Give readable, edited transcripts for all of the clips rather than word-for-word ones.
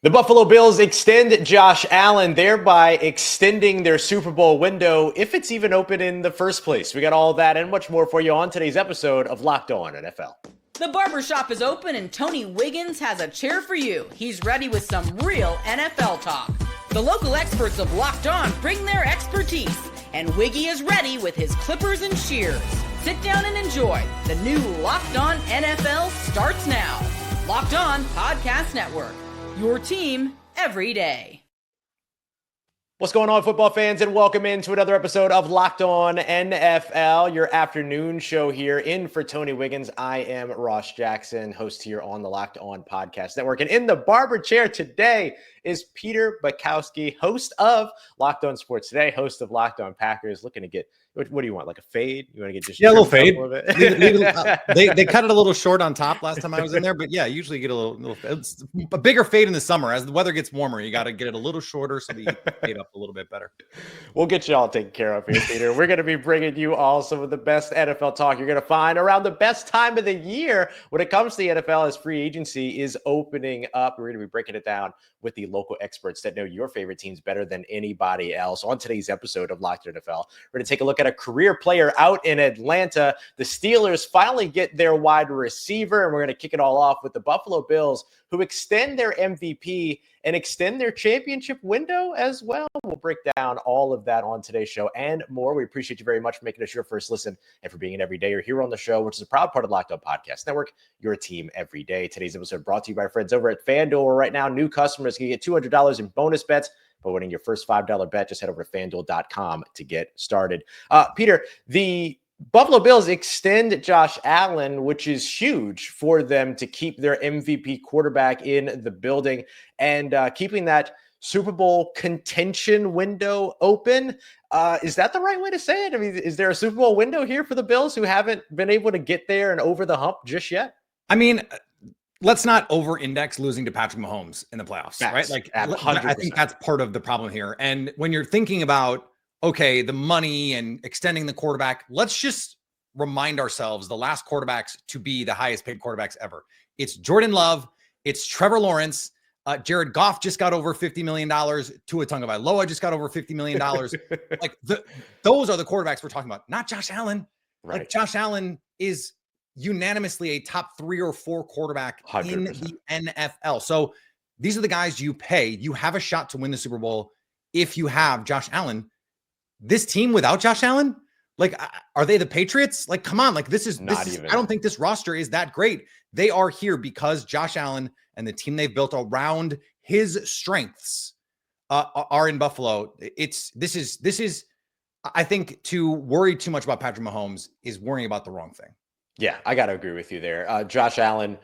The Buffalo Bills extend Josh Allen, thereby extending their Super Bowl window, if it's even open in the first place. We got all that and much more for you on today's episode of Locked On NFL. The barbershop is open and Tony Wiggins has a chair for you. He's ready with some real NFL talk. The local experts of Locked On bring their expertise, and Wiggy is ready with his clippers and shears. Sit down and enjoy. The new Locked On NFL starts now. Locked On Podcast Network. Your team every day. What's going on, football fans, and welcome into another episode of Locked On NFL, your afternoon show here in for Tony Wiggins. I am Ross Jackson, host here on the Locked On Podcast Network. And in the barber chair today is Peter Bukowski, host of Locked On Sports Today, host of Locked On Packers, looking to get, what do you want, like a fade? You want to get just a little fade. They cut it a little short on top last time I was in there, but yeah, usually you get a little a bigger fade in the summer. As the weather gets warmer, you got to get it a little shorter so that you can fade up a little bit better. We'll get you all taken care of here, Peter. We're going to be bringing you all some of the best NFL talk you're going to find around the best time of the year when it comes to the NFL, as free agency is opening up. We're going to be breaking it down with the local experts that know your favorite teams better than anybody else. On today's episode of Locked On NFL, we're going to take a look at a career player out in Atlanta. The Steelers finally get their wide receiver, and we're going to kick it all off with the Buffalo Bills, who extend their MVP and extend their championship window as well. We'll break down all of that on today's show and more. We appreciate you very much for making us your first listen and for being an everydayer here on the show, which is a proud part of Locked On Podcast Network, your team every day. Today's episode brought to you by our friends over at FanDuel. Right now, new customers can get $200 in bonus bets by winning your first $5 bet. Just head over to FanDuel.com to get started. Peter, the Buffalo Bills extend Josh Allen, which is huge for them to keep their MVP quarterback in the building and keeping that Super Bowl contention window open. Is that the right way to say it? I mean, is there a Super Bowl window here for the Bills who haven't been able to get there and over the hump just yet? I mean, let's not over-index losing to Patrick Mahomes in the playoffs, Facts. Right? Like, 100%. I think that's part of the problem here. And when you're thinking about, okay, the money and extending the quarterback, let's just remind ourselves the last quarterbacks to be the highest paid quarterbacks ever. It's Jordan Love. It's Trevor Lawrence. Jared Goff just got over $50 million. Tua Tagovailoa just got over $50 million. Like those are the quarterbacks we're talking about, not Josh Allen. Right. Like Josh Allen is unanimously a top 3 or 4 quarterback 100%. in the NFL. So these are the guys you pay. You have a shot to win the Super Bowl if you have Josh Allen. This team without Josh Allen, like, are they the Patriots? Like, come on. Like, this is I don't think this roster is that great. They are here because Josh Allen and the team they've built around his strengths are in Buffalo. This is, I think, to worry too much about Patrick Mahomes is worrying about the wrong thing. Yeah, I got to agree with you there. Josh Allen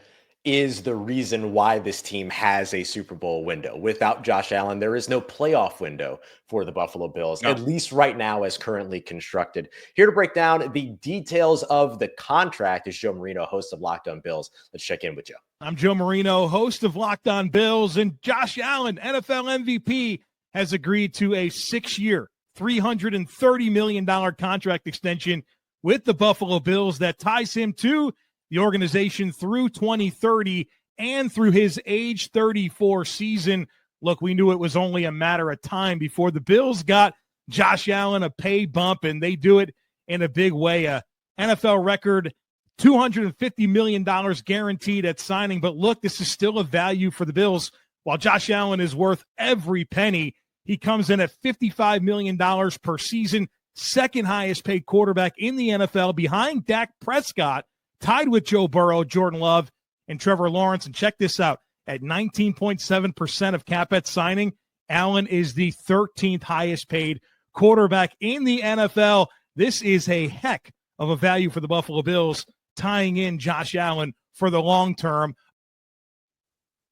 is the reason why this team has a Super Bowl window. Without Josh Allen, there is no playoff window for the Buffalo Bills, at least right now as currently constructed. Here to break down the details of the contract is Joe Marino, host of Locked On Bills. Let's check in with Joe. I'm Joe Marino, host of Locked On Bills, and Josh Allen, NFL MVP, has agreed to a 6-year, $330 million contract extension with the Buffalo Bills that ties him to the organization through 2030 and through his age 34 season. Look, we knew it was only a matter of time before the Bills got Josh Allen a pay bump, and they do it in a big way. A NFL record, $250 million guaranteed at signing. But look, this is still a value for the Bills. While Josh Allen is worth every penny, he comes in at $55 million per season, second highest paid quarterback in the NFL behind Dak Prescott, tied with Joe Burrow, Jordan Love, and Trevor Lawrence. And check this out. At 19.7% of cap at signing, Allen is the 13th highest paid quarterback in the NFL. This is a heck of a value for the Buffalo Bills, tying in Josh Allen for the long term.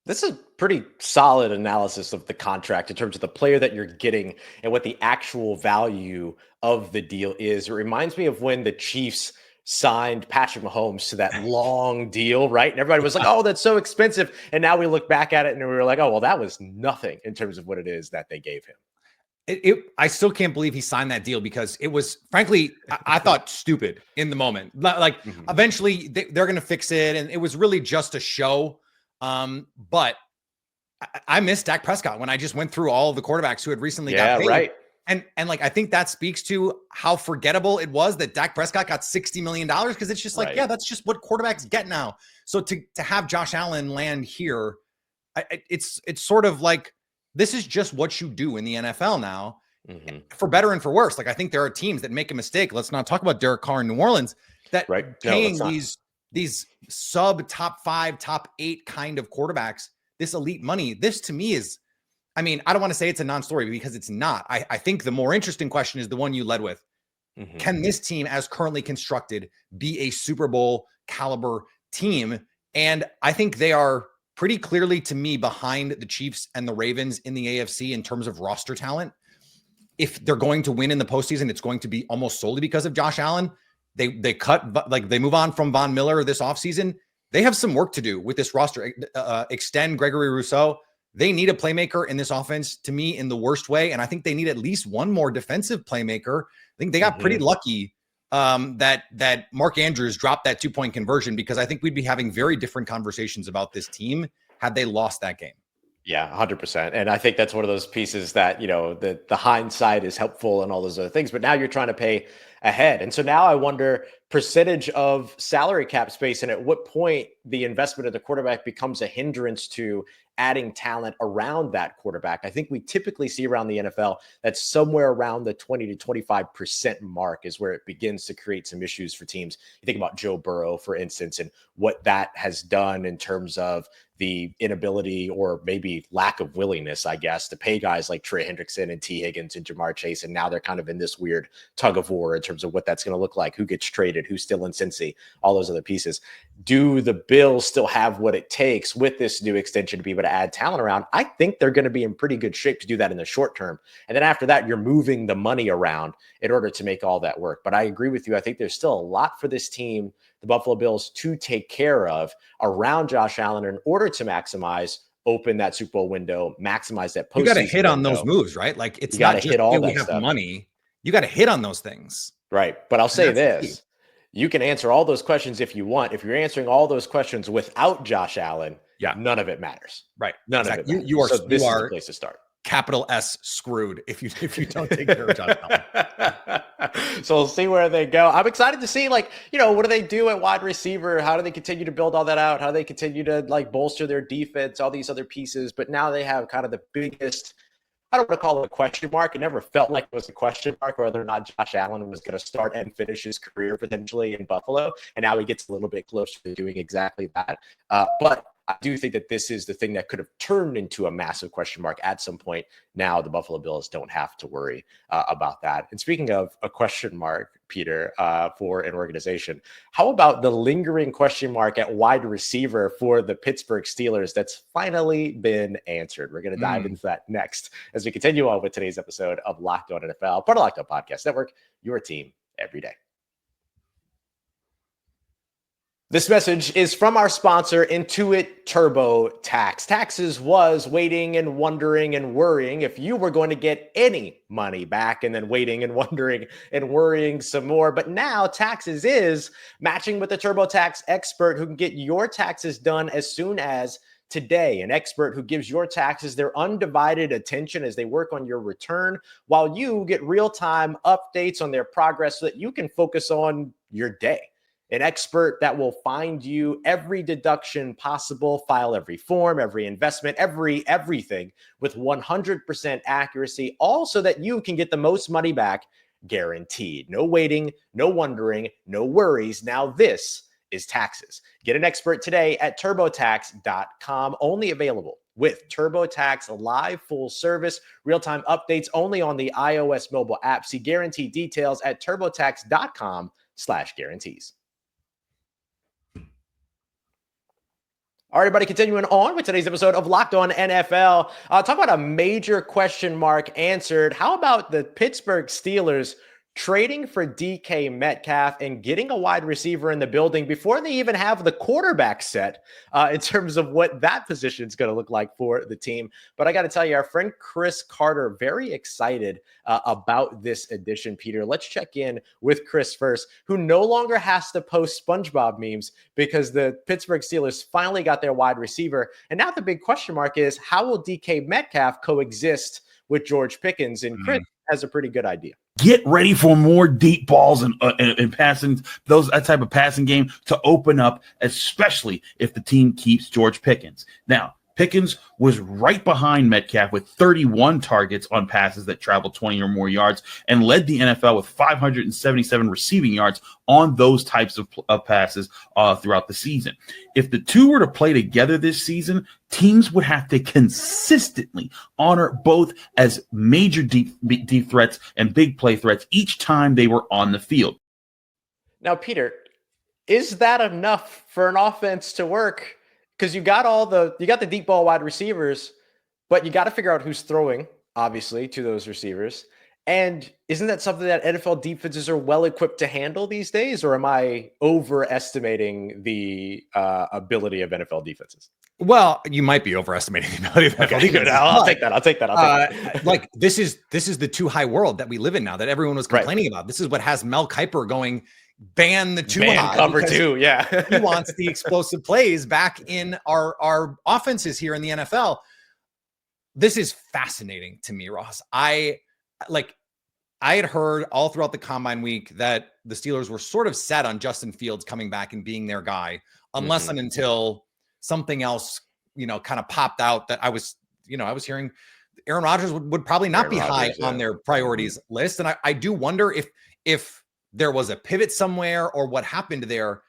This is pretty solid analysis of the contract in terms of the player that you're getting and what the actual value of the deal is. It reminds me of when the Chiefs signed Patrick Mahomes to that long deal, right? And everybody was like, oh, that's so expensive. And now we look back at it and we were like, oh, well, that was nothing in terms of what it is that they gave him. I still can't believe he signed that deal because it was, frankly, I thought stupid in the moment. Like, eventually they're going to fix it. And it was really just a show. But I miss Dak Prescott when I just went through all of the quarterbacks who had recently Yeah, got paid. right. And like, I think that speaks to how forgettable it was that Dak Prescott got $60 million, because it's just like, Right. yeah, that's just what quarterbacks get now. So to have Josh Allen land here, it's sort of like, this is just what you do in the NFL now, for better and for worse. Like, I think there are teams that make a mistake. Let's not talk about Derek Carr in New Orleans, that paying these sub top 5, top 8 kind of quarterbacks this elite money. This to me is, I mean, I don't want to say it's a non-story because it's not. I think the more interesting question is the one you led with. Can this team, as currently constructed, be a Super Bowl caliber team? And I think they are pretty clearly, to me, behind the Chiefs and the Ravens in the AFC in terms of roster talent. If they're going to win in the postseason, it's going to be almost solely because of Josh Allen. They move on from Von Miller this offseason. They have some work to do with this roster. Extend Gregory Rousseau. They need a playmaker in this offense, to me, in the worst way. And I think they need at least one more defensive playmaker. I think they got pretty lucky that Mark Andrews dropped that 2-point conversion, because I think we'd be having very different conversations about this team had they lost that game. Yeah, 100%. And I think that's one of those pieces that, the hindsight is helpful and all those other things, but now you're trying to pay ahead. And so now I wonder percentage of salary cap space, and at what point the investment of the quarterback becomes a hindrance to adding talent around that quarterback. I think we typically see around the NFL that's somewhere around the 20 to 25% mark is where it begins to create some issues for teams. You think about Joe Burrow, for instance, and what that has done in terms of the inability or maybe lack of willingness, I guess, to pay guys like Trey Hendrickson and T. Higgins and Jamar Chase. And now they're kind of in this weird tug of war in terms of what that's going to look like, who gets traded, who's still in Cincy, all those other pieces. Do the Bills still have what it takes with this new extension to be able to add talent around? I think they're going to be in pretty good shape to do that in the short term. And then after that, you're moving the money around in order to make all that work. But I agree with you. I think there's still a lot for this team, the Buffalo Bills, to take care of around Josh Allen in order to maximize, open that Super Bowl window, maximize that postseason. You got to hit on those moves, right? Like, it's not just hit all that stuff. Money. You got to hit on those things. Right. But I'll say this. You can answer all those questions if you want. If you're answering all those questions without Josh Allen, none of it matters. Right. None of it matters. You are, so this is the place to start. Capital S screwed if you don't take care of Josh Allen. So we'll see where they go. I'm excited to see, what do they do at wide receiver? How do they continue to build all that out? How do they continue to bolster their defense, all these other pieces? But now they have kind of the biggest, I don't want to call it a question mark. It never felt like it was a question mark whether or not Josh Allen was going to start and finish his career potentially in Buffalo. And now he gets a little bit closer to doing exactly that. But I do think that this is the thing that could have turned into a massive question mark at some point. Now the Buffalo Bills don't have to worry about that. And speaking of a question mark, Peter, for an organization, how about the lingering question mark at wide receiver for the Pittsburgh Steelers that's finally been answered? We're going to dive into that next as we continue on with today's episode of Locked On NFL, part of Locked On Podcast Network, your team every day. This message is from our sponsor, Intuit TurboTax. Taxes was waiting and wondering and worrying if you were going to get any money back, and then waiting and wondering and worrying some more. But now taxes is matching with a TurboTax expert who can get your taxes done as soon as today. An expert who gives your taxes their undivided attention as they work on your return, while you get real-time updates on their progress so that you can focus on your day. An expert that will find you every deduction possible, file every form, every investment, everything with 100% accuracy, all so that you can get the most money back guaranteed. No waiting, no wondering, no worries. Now this is taxes. Get an expert today at TurboTax.com. Only available with TurboTax Live full service, real-time updates only on the iOS mobile app. See guaranteed details at TurboTax.com/guarantees. All right, everybody, continuing on with today's episode of Locked On NFL. Talk about a major question mark answered. How about the Pittsburgh Steelers trading for DK Metcalf and getting a wide receiver in the building before they even have the quarterback set in terms of what that position is going to look like for the team. But I got to tell you, our friend Chris Carter, very excited about this addition, Peter. Let's check in with Chris first, who no longer has to post SpongeBob memes because the Pittsburgh Steelers finally got their wide receiver. And now the big question mark is, how will DK Metcalf coexist with George Pickens? And Chris has a pretty good idea. Get ready for more deep balls and passing, that type of passing game to open up, especially if the team keeps George Pickens. Now, Pickens was right behind Metcalf with 31 targets on passes that traveled 20 or more yards and led the NFL with 577 receiving yards on those types of passes throughout the season. If the two were to play together this season, teams would have to consistently honor both as major deep threats and big play threats each time they were on the field. Now, Peter, is that enough for an offense to work? Because you got the deep ball wide receivers, but you got to figure out who's throwing, obviously, to those receivers. And isn't that something that NFL defenses are well equipped to handle these days? Or am I overestimating the ability of NFL defenses? Well, you might be overestimating the ability of NFL defenses. Good. I'll take that. Like this is the too high world that we live in now that everyone was complaining about. This is what has Mel Kiper going, ban the too high. Cover two, yeah. He wants the explosive plays back in our offenses here in the NFL. This is fascinating to me, Ross. I had heard all throughout the combine week that the Steelers were sort of set on Justin Fields coming back and being their guy, unless and until something else, kind of popped out that I was hearing Aaron Rodgers would probably not be high on their priorities list. And I do wonder if there was a pivot somewhere or what happened there.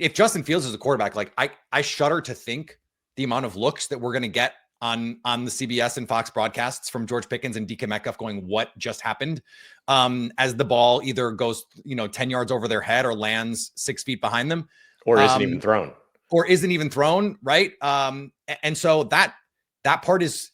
If Justin Fields is a quarterback, like I shudder to think the amount of looks that we're going to get on the CBS and Fox broadcasts from George Pickens and DK Metcalf going, what just happened? As the ball either goes, 10 yards over their head or lands 6 feet behind them. Or isn't even thrown. Right. And so that part is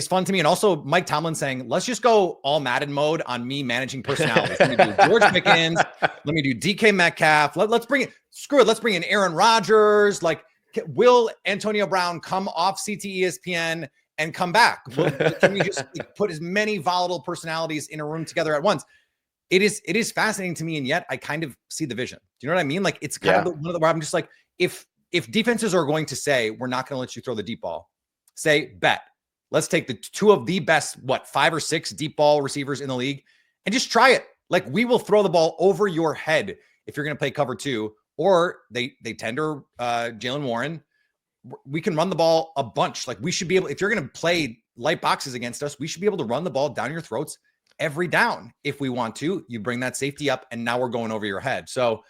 fun to me. And also Mike Tomlin saying, let's just go all Madden mode on me managing personalities. Let me do George Pickens. Let me do DK Metcalf. Let's bring it. Screw it. Let's bring in Aaron Rodgers. Like, will Antonio Brown come off CT ESPN and come back? Can we just put as many volatile personalities in a room together at once? It is fascinating to me. And yet I kind of see the vision. Do you know what I mean? Like it's kind of one of the, where I'm just like, if defenses are going to say, we're not going to let you throw the deep ball, say, bet. Let's take the two of the best, 5 or 6 deep ball receivers in the league and just try it. Like we will throw the ball over your head if you're going to play cover 2, or they tender Jalen Warren. We can run the ball a bunch. Like we should be able, if you're going to play light boxes against us, we should be able to run the ball down your throats every down. If we want to, you bring that safety up and now we're going over your head. So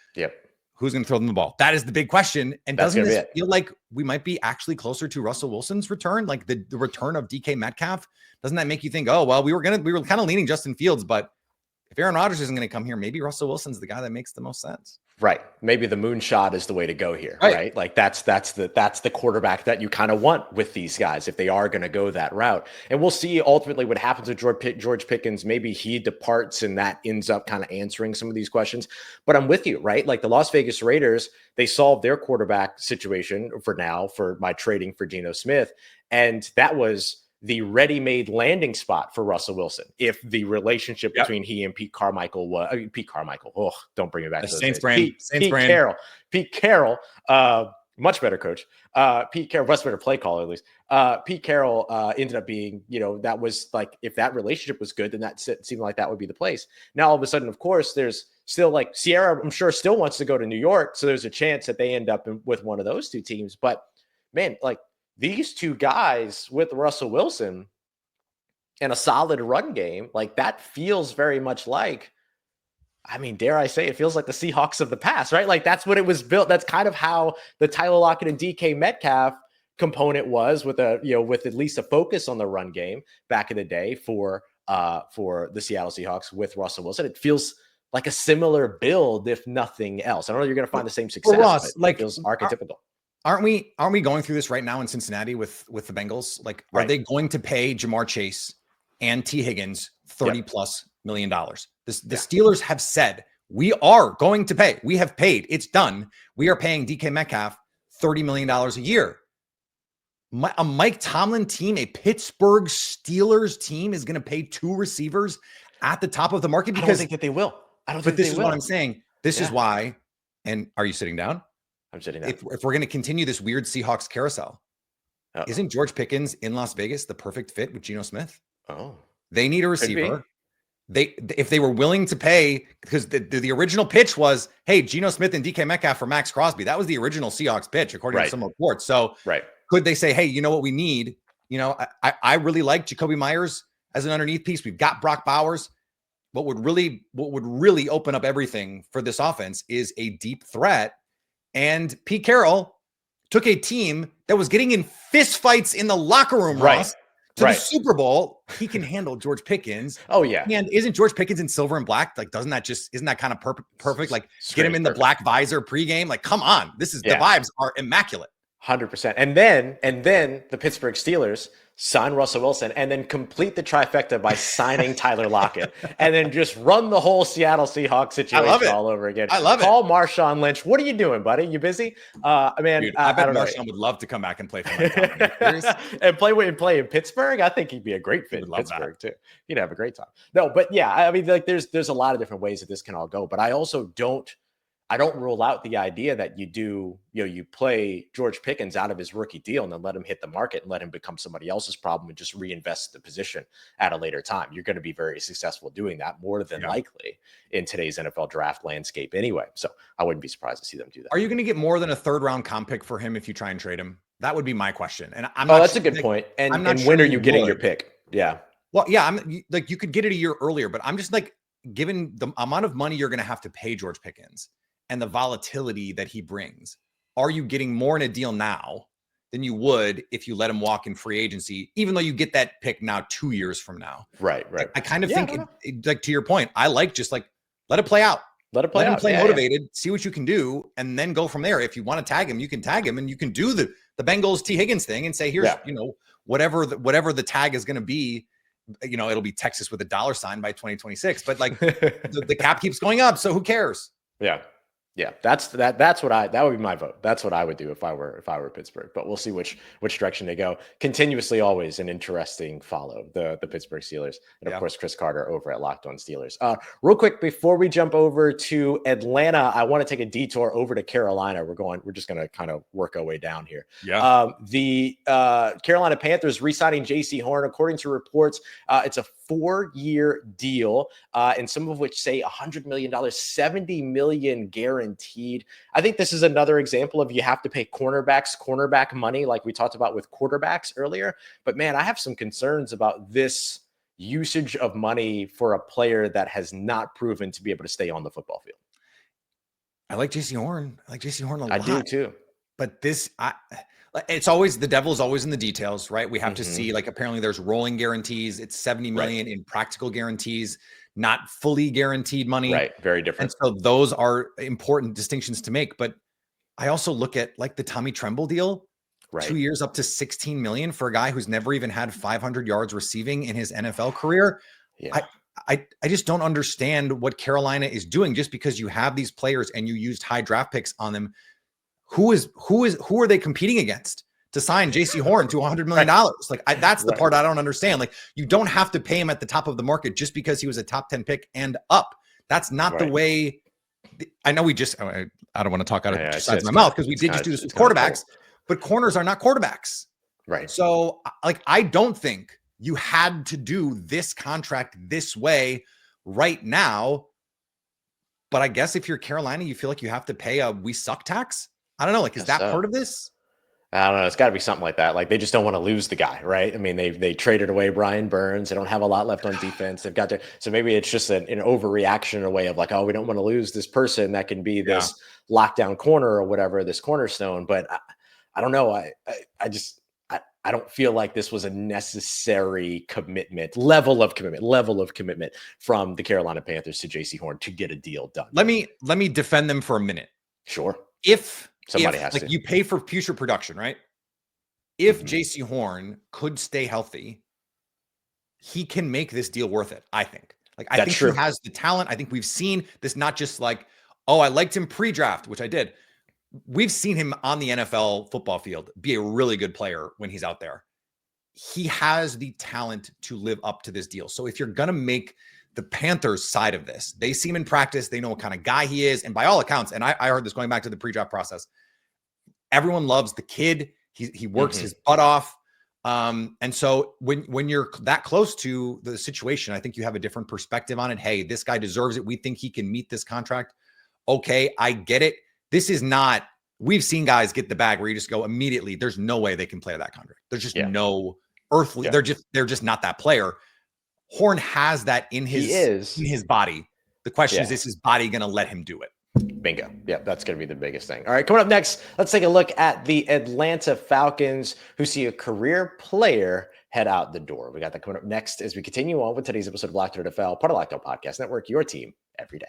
who's going to throw them the ball? That is the big question. And doesn't this feel like we might be actually closer to Russell Wilson's return? Like the return of DK Metcalf? Doesn't that make you think, oh, well, we were kind of leaning Justin Fields, but if Aaron Rodgers isn't going to come here, maybe Russell Wilson's the guy that makes the most sense. Right. Maybe the moonshot is the way to go here. Right. Like that's the quarterback that you kind of want with these guys if they are going to go that route. And we'll see ultimately what happens with George Pickens. Maybe he departs and that ends up kind of answering some of these questions. But I'm with you, right? Like the Las Vegas Raiders, they solved their quarterback situation for now by trading for Geno Smith. And that was the ready-made landing spot for Russell Wilson. If the relationship between he and Pete Carmichael, don't bring it back. Saints brand. Pete Carroll, much better coach. Pete Carroll, much better play caller at least. Pete Carroll ended up being, that was like, if that relationship was good, then that seemed like that would be the place. Now, all of a sudden, of course, there's still like Sierra, I'm sure still wants to go to New York. So there's a chance that they end up with one of those two teams. But man, like, these two guys with Russell Wilson and a solid run game, like that feels very much like, dare I say, it feels like the Seahawks of the past, right? Like that's what it was built. That's kind of how the Tyler Lockett and DK Metcalf component was with with at least a focus on the run game back in the day for the Seattle Seahawks with Russell Wilson. It feels like a similar build, if nothing else. I don't know if you're going to find the same success, Ross, but it feels archetypical. Aren't we going through this right now in Cincinnati with the Bengals? Like, are they going to pay Jamar Chase and T. Higgins $30+ million. The Steelers have said, we are going to pay. We have paid. It's done. We are paying DK Metcalf $30 million a year. A Mike Tomlin team, a Pittsburgh Steelers team is going to pay 2 receivers at the top of the market because I don't think that they will. But this is what I'm saying. This is why. And are you sitting down? I'm sitting down. If we're going to continue this weird Seahawks carousel, isn't George Pickens in Las Vegas the perfect fit with Geno Smith? Oh, they need a receiver. If they were willing to pay, because the original pitch was, hey, Geno Smith and DK Metcalf for Max Crosby. That was the original Seahawks pitch, according to some reports. So could they say, hey, you know what we need? You know, I really like Jacoby Myers as an underneath piece. We've got Brock Bowers. What would really open up everything for this offense is a deep threat. And Pete Carroll took a team that was getting in fist fights in the locker room, Ross, to the Super Bowl. He can handle George Pickens. Oh yeah. And isn't George Pickens in silver and black? Like, isn't that kind of perfect? Like, get him in the black visor pregame. Like, come on. The vibes are immaculate. 100%. And then the Pittsburgh Steelers sign Russell Wilson and then complete the trifecta by signing Tyler Lockett and then just run the whole Seattle Seahawks situation all over again. I love it. Call Marshawn Lynch. What are you doing, buddy? You busy? Man, dude, I bet Marshawn would love to come back and play for my and play in Pittsburgh. I think he'd be a great fit in Pittsburgh too. He'd have a great time. No, but yeah, I mean, like there's a lot of different ways that this can all go, but I also don't rule out the idea that you play George Pickens out of his rookie deal and then let him hit the market and let him become somebody else's problem and just reinvest the position at a later time. You're going to be very successful doing that, more than likely, in today's NFL draft landscape anyway. So I wouldn't be surprised to see them do that. Are you going to get more than a 3rd round comp pick for him if you try and trade him? That would be my question. And that's a good point. And when are you getting your pick? Yeah. Well, yeah, I'm like, you could get it a year earlier, but I'm just like, given the amount of money you're going to have to pay George Pickens and the volatility that he brings, are you getting more in a deal now than you would if you let him walk in free agency, even though you get that pick now 2 years from now? Right. I kind of think, like, to your point, I like just like, let it play out. Let him play motivated, see what you can do, and then go from there. If you want to tag him, you can tag him, and you can do the Bengals T. Higgins thing and say, here's, whatever the tag is going to be, it'll be Texas with a $sign by 2026. But like the cap keeps going up, so who cares? Yeah. Yeah, that would be my vote. That's what I would do if I were Pittsburgh. But we'll see which direction they go. Continuously, always an interesting follow, the Pittsburgh Steelers, and of course Chris Carter over at Locked On Steelers. Real quick before we jump over to Atlanta, I want to take a detour over to Carolina. We're just going to kind of work our way down here. Yeah. The Carolina Panthers re-signing J.C. Horn, according to reports, it's a 4-year deal, and some of which say $100 million, $70 million guaranteed. I think this is another example of you have to pay cornerback money, like we talked about with quarterbacks earlier. But man, I have some concerns about this usage of money for a player that has not proven to be able to stay on the football field. I like J.C. Horn. I lot. I do too. But it's always, the devil is always in the details, right? We have to see, like, apparently there's rolling guarantees. It's 70 million in practical guarantees, not fully guaranteed money. Right. Very different. And so those are important distinctions to make. But I also look at like the Tommy Tremble deal, 2 years up to 16 million for a guy who's never even had 500 yards receiving in his NFL career. Yeah. I just don't understand what Carolina is doing just because you have these players and you used high draft picks on them. Who are they competing against to sign J.C. Horn to $100 million? Like, that's the part I don't understand. Like, you don't have to pay him at the top of the market just because he was a top 10 pick and up. That's not the way. I know I don't want to talk out of sides of my mouth because we did just do this with quarterbacks, but corners are not quarterbacks. Right. So, like, I don't think you had to do this contract this way right now. But I guess if you're Carolina, you feel like you have to pay a we suck tax. I don't know. Like, is that part of this? I don't know. It's got to be something like that. Like, they just don't want to lose the guy, right? I mean, they traded away Brian Burns. They don't have a lot left on defense. They've got so maybe it's just an overreaction in a way of like, oh, we don't want to lose this person that can be this lockdown corner or whatever, this cornerstone. But I don't know. I don't feel like this was a necessary level of commitment from the Carolina Panthers to J.C. Horn to get a deal done. Let me defend them for a minute. Sure. Somebody has to. You pay for future production, right? If J.C. Horn could stay healthy, he can make this deal worth it, I think. Like, I think he has the talent. I think we've seen this, not just like, oh, I liked him pre-draft, which I did. We've seen him on the NFL football field be a really good player when he's out there. He has the talent to live up to this deal. So if you're going to make the Panthers side of this, they see him in practice, they know what kind of guy he is. And by all accounts, and I heard this going back to the pre-draft process, everyone loves the kid. He works his butt off. And so when you're that close to the situation, I think you have a different perspective on it. Hey, this guy deserves it. We think he can meet this contract. Okay, I get it. This is not, we've seen guys get the bag where you just go immediately, there's no way they can play that contract. There's just no earthly, they're just not that player. Horn has that in his body. The question is his body going to let him do it? Bingo. Yeah, that's going to be the biggest thing. All right, coming up next, let's take a look at the Atlanta Falcons, who see a career player head out the door. We got that coming up next as we continue on with today's episode of Locked On NFL, part of Locked On Podcast Network, your team every day.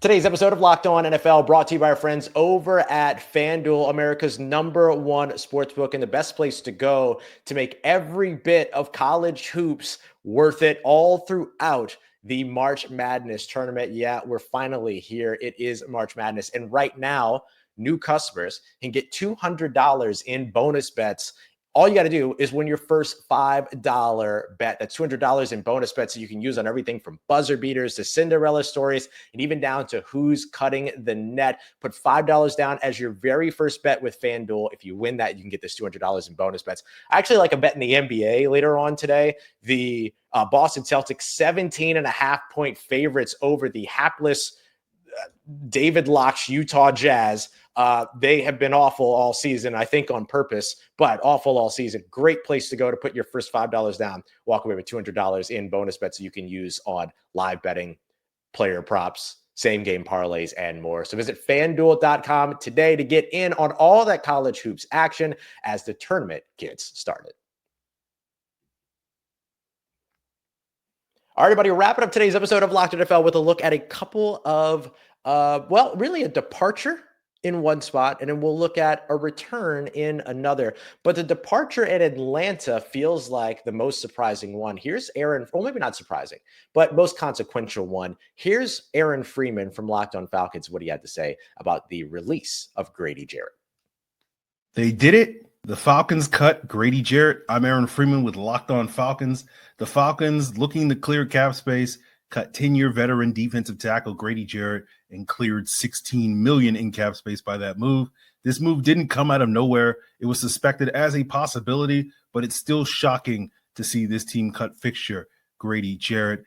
Today's episode of Locked On NFL brought to you by our friends over at FanDuel, America's #1 sportsbook and the best place to go to make every bit of college hoops worth it all throughout the March Madness tournament. Yeah, we're finally here. It is March Madness. And right now, new customers can get $200 in bonus bets. All you got to do is win your first $5 bet. That's $200 in bonus bets that you can use on everything from buzzer beaters to Cinderella stories and even down to who's cutting the net. Put $5 down as your very first bet with FanDuel. If you win that, you can get this $200 in bonus bets. I actually like a bet in the NBA later on today. The Boston Celtics 17.5-point favorites over the hapless David Locke's Utah Jazz. They have been awful all season, I think on purpose, but awful all season. Great place to go to put your first $5 down, walk away with $200 in bonus bets you can use on live betting, player props, same game parlays, and more. So visit FanDuel.com today to get in on all that college hoops action as the tournament gets started. All right, everybody, wrapping up today's episode of Locked On NFL with a look at a couple of, really a departure in one spot, and then we'll look at a return in another. But the departure in Atlanta feels like the most surprising one. Here's Aaron, well, maybe not surprising, but most consequential one. Here's Aaron Freeman from Locked On Falcons, what he had to say about the release of Grady Jarrett. They did it. The Falcons cut Grady Jarrett. I'm Aaron Freeman with Locked On Falcons. The Falcons, looking to clear cap space, cut 10-year veteran defensive tackle Grady Jarrett and cleared $16 million in cap space by that move. This move didn't come out of nowhere. It was suspected as a possibility, but it's still shocking to see this team cut fixture Grady Jarrett.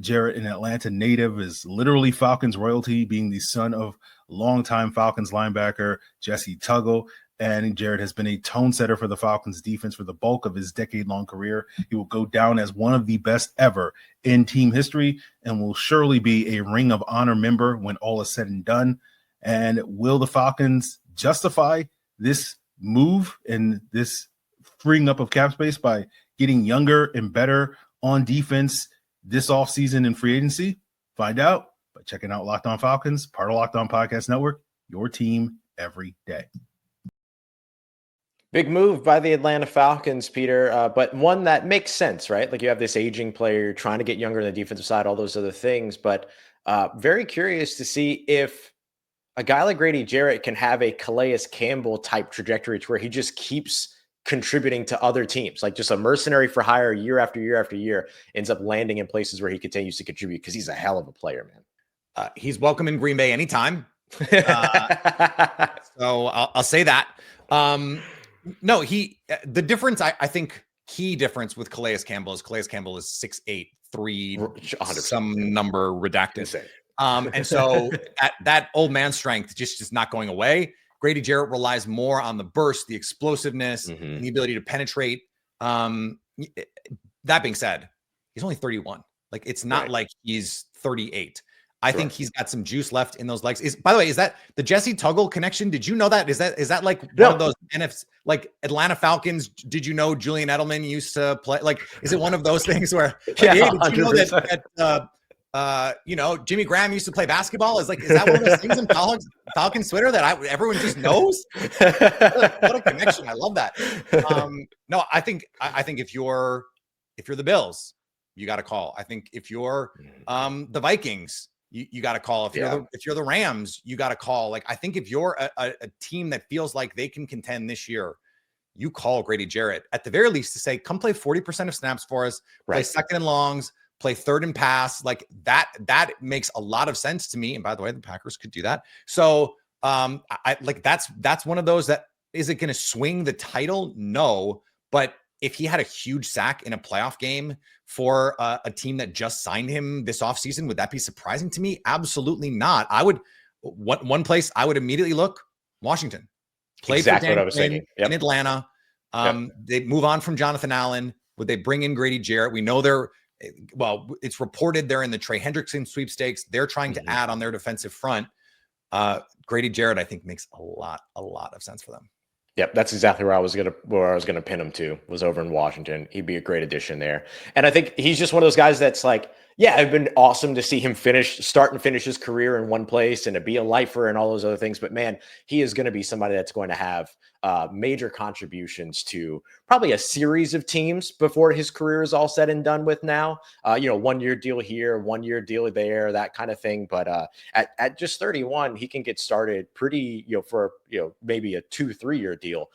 Jarrett, an Atlanta native, is literally Falcons royalty, being the son of longtime Falcons linebacker Jesse Tuggle. And Jarrett has been a tone setter for the Falcons defense for the bulk of his decade-long career. He will go down as one of the best ever in team history and will surely be a Ring of Honor member when all is said and done. And will the Falcons justify this move and this freeing up of cap space by getting younger and better on defense this offseason in free agency? Find out by checking out Locked On Falcons, part of Locked On Podcast Network, your team every day. Big move by the Atlanta Falcons, Peter, but one that makes sense, right? Like you have this aging player, you're trying to get younger on the defensive side, all those other things, but very curious to see if a guy like Grady Jarrett can have a Calais Campbell type trajectory to where he just keeps contributing to other teams, like just a mercenary for hire year after year after year, ends up landing in places where he continues to contribute because he's a hell of a player, man. He's welcome in Green Bay anytime. So I'll say that. No, the difference, I think key difference with Calais Campbell is 6'8", 300, some number redacted. And so that old man strength just is not going away. Grady Jarrett relies more on the burst, the explosiveness, and the ability to penetrate. That being said, he's only 31. Like it's not like he's 38. I think he's got some juice left in those legs. By the way, is that the Jesse Tuggle connection? Did you know that? Is that like one of those NFC, like Atlanta Falcons? Did you know Julian Edelman used to play? Like, is it one of those things where, like, hey, did you know that Jimmy Graham used to play basketball? Is that one of those things in Falcons Twitter that everyone just knows? What a connection! I love that. No, I think if you're if you're the Bills, you got to call. I think if you're the Vikings, you got to call. If you're the Rams, you got to call. Like, I think if you're a team that feels like they can contend this year, you call Grady Jarrett at the very least to say, come play 40% of snaps for us, play second and longs, play third and pass. Like that makes a lot of sense to me. And by the way, the Packers could do that. So I like that's one of those that, is it going to swing the title? No, but if he had a huge sack in a playoff game for a team that just signed him this offseason, would that be surprising to me? Absolutely not. I would, one place I would immediately look, Washington. Played exactly what I was thinking. In Atlanta. They move on from Jonathan Allen. Would they bring in Grady Jarrett? We know it's reported they're in the Trey Hendrickson sweepstakes. They're trying to add on their defensive front. Grady Jarrett, I think, makes a lot of sense for them. Yep, that's exactly where I was gonna pin him to, was over in Washington. He'd be a great addition there. And I think he's just one of those guys that's like, yeah, it'd been awesome to see him start and finish his career in one place and to be a lifer and all those other things. But man, he is going to be somebody that's going to have major contributions to probably a series of teams before his career is all said and done with now. 1 year deal here, 1 year deal there, that kind of thing. But at just 31, he can get started pretty, for maybe a 2-3 year deal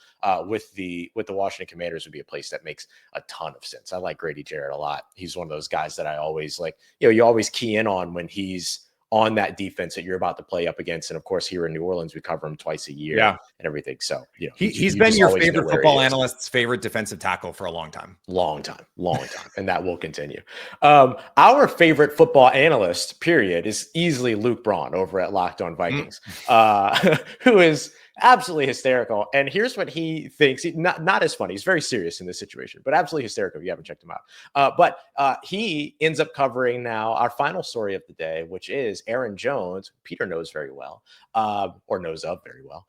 with the Washington Commanders would be a place that makes a ton of sense. I like Grady Jarrett a lot. He's one of those guys that I always like, you always key in on when he's on that defense that you're about to play up against. And of course, here in New Orleans, we cover him twice a year and everything. So, he's been your favorite football analyst's favorite defensive tackle for a long time. Long time. And that will continue. Our favorite football analyst, period, is easily Luke Braun over at Locked On Vikings, who is absolutely hysterical. And here's what he thinks. Not as funny. He's very serious in this situation, but absolutely hysterical if you haven't checked him out. But he ends up covering now our final story of the day, which is Aaron Jones, Peter knows very well, or knows of very well,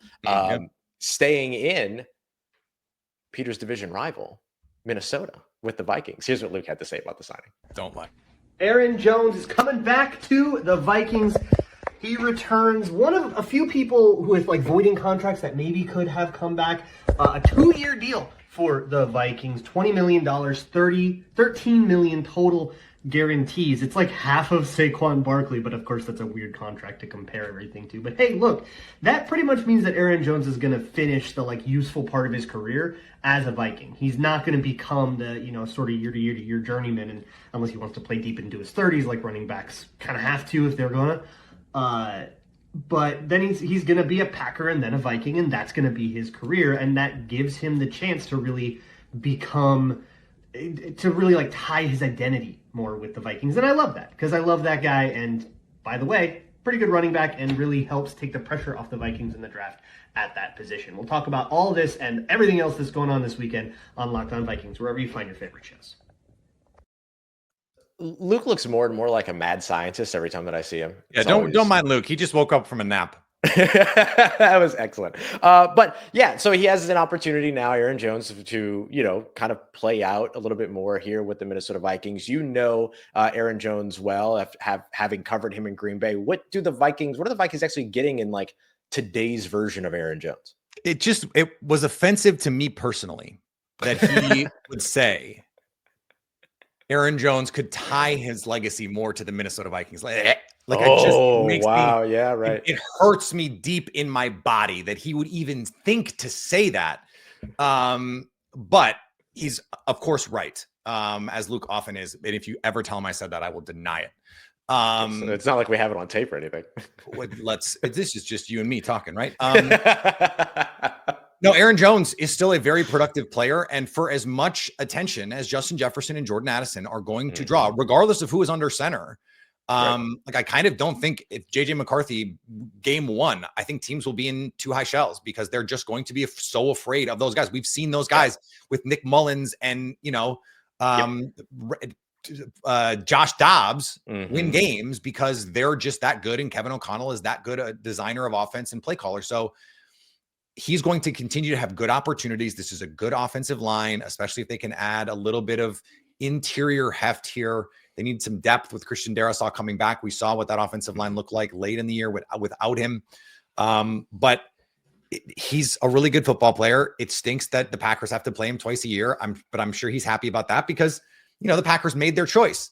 staying in Peter's division rival, Minnesota, with the Vikings. Here's what Luke had to say about the signing. Don't lie. Aaron Jones is coming back to the Vikings. He returns, one of a few people who is voiding contracts that maybe could have come back. A 2-year deal for the Vikings, $20 million, $13 million total guarantees. It's like half of Saquon Barkley, but of course that's a weird contract to compare everything to. But hey, look, that pretty much means that Aaron Jones is going to finish the useful part of his career as a Viking. He's not going to become the sort of year-to-year journeyman, and unless he wants to play deep into his 30s, like running backs kind of have to if they're gonna. But then he's going to be a Packer and then a Viking, and that's going to be his career. And that gives him the chance to really tie his identity more with the Vikings. And I love that because I love that guy. And by the way, pretty good running back and really helps take the pressure off the Vikings in the draft at that position. We'll talk about all this and everything else that's going on this weekend on Locked On Vikings, wherever you find your favorite shows. Luke looks more and more like a mad scientist every time that I see him. Yeah, don't mind Luke. He just woke up from a nap. That was excellent. But yeah, so he has an opportunity now, Aaron Jones, to, kind of play out a little bit more here with the Minnesota Vikings. Aaron Jones well, having covered him in Green Bay. What are the Vikings actually getting in today's version of Aaron Jones? It was offensive to me personally that he would say Aaron Jones could tie his legacy more to the Minnesota Vikings. It hurts me deep in my body that he would even think to say that. But he's of course right, as Luke often is. And if you ever tell him I said that, I will deny it. It's not like we have it on tape or anything. This is just you and me talking, right? No, Aaron Jones is still a very productive player. And for as much attention as Justin Jefferson and Jordan Addison are going to draw, regardless of who is under center, I kind of don't think if JJ McCarthy game 1, I think teams will be in too high shells because they're just going to be so afraid of those guys. We've seen those guys with Nick Mullins and, Josh Dobbs win games because they're just that good. And Kevin O'Connell is that good a designer of offense and play caller. So he's going to continue to have good opportunities. This is a good offensive line, especially if they can add a little bit of interior heft here. They need some depth with Christian Darrisaw coming back. We saw what that offensive line looked like late in the year without him. But he's a really good football player. It stinks that the Packers have to play him twice a year. But I'm sure he's happy about that because, the Packers made their choice.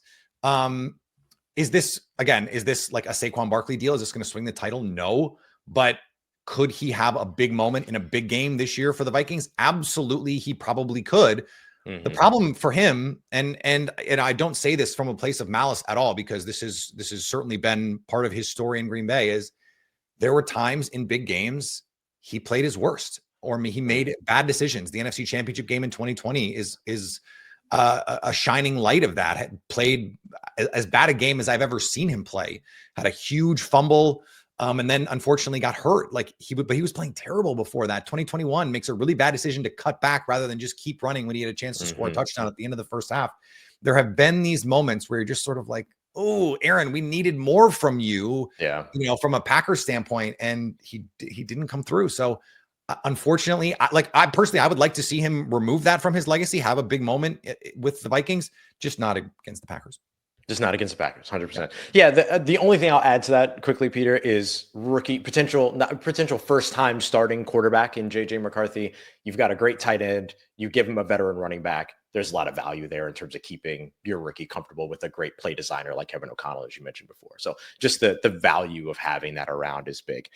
Is this like a Saquon Barkley deal? Is this going to swing the title? No, but could he have a big moment in a big game this year for the Vikings? Absolutely, he probably could. The problem for him, and I don't say this from a place of malice at all, because this has certainly been part of his story in Green Bay, is there were times in big games he played his worst, or he made bad decisions. The NFC Championship game in 2020 is a shining light of that. Had played as bad a game as I've ever seen him play. Had a huge fumble, and then unfortunately got hurt. But he was playing terrible before that. 2021 makes a really bad decision to cut back rather than just keep running when he had a chance to score a touchdown at the end of the first half. There have been these moments where you're just sort of like, oh, Aaron, we needed more from you. Yeah, from a Packers standpoint, and he didn't come through. So unfortunately, I personally, I would like to see him remove that from his legacy, have a big moment with the Vikings, just not against the Packers. Just not against the Packers, 100%. Yeah, the only thing I'll add to that quickly, Peter, is potential first-time starting quarterback in J.J. McCarthy. You've got a great tight end. You give him a veteran running back. There's a lot of value there in terms of keeping your rookie comfortable with a great play designer like Kevin O'Connell, as you mentioned before. So just the value of having that around is big.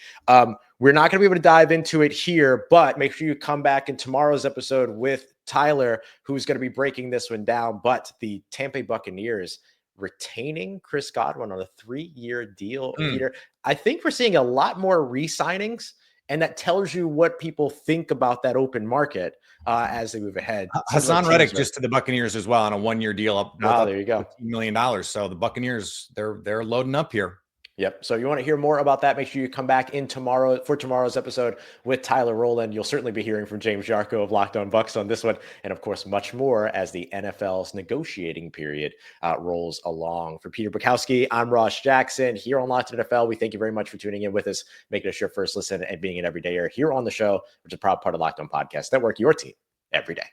We're not going to be able to dive into it here, but make sure you come back in tomorrow's episode with Tyler, who's going to be breaking this one down. But the Tampa Bay Buccaneers retaining Chris Godwin on a 3-year deal. Peter, I think we're seeing a lot more re-signings, and that tells you what people think about that open market as they move ahead. Hassan Reddick just to the Buccaneers as well on a 1-year deal up. There you go. $15 million. So the Buccaneers, they're loading up here. Yep. So you want to hear more about that, make sure you come back in for tomorrow's episode with Tyler Rowland. You'll certainly be hearing from James Yarko of Locked On Bucs on this one, and of course much more as the NFL's negotiating period rolls along. For Peter Bukowski, I'm Ross Jackson here on Locked On NFL. We thank you very much for tuning in with us, making us your first listen, and being an everydayer here on the show, which is a proud part of Locked On Podcast Network, your team every day.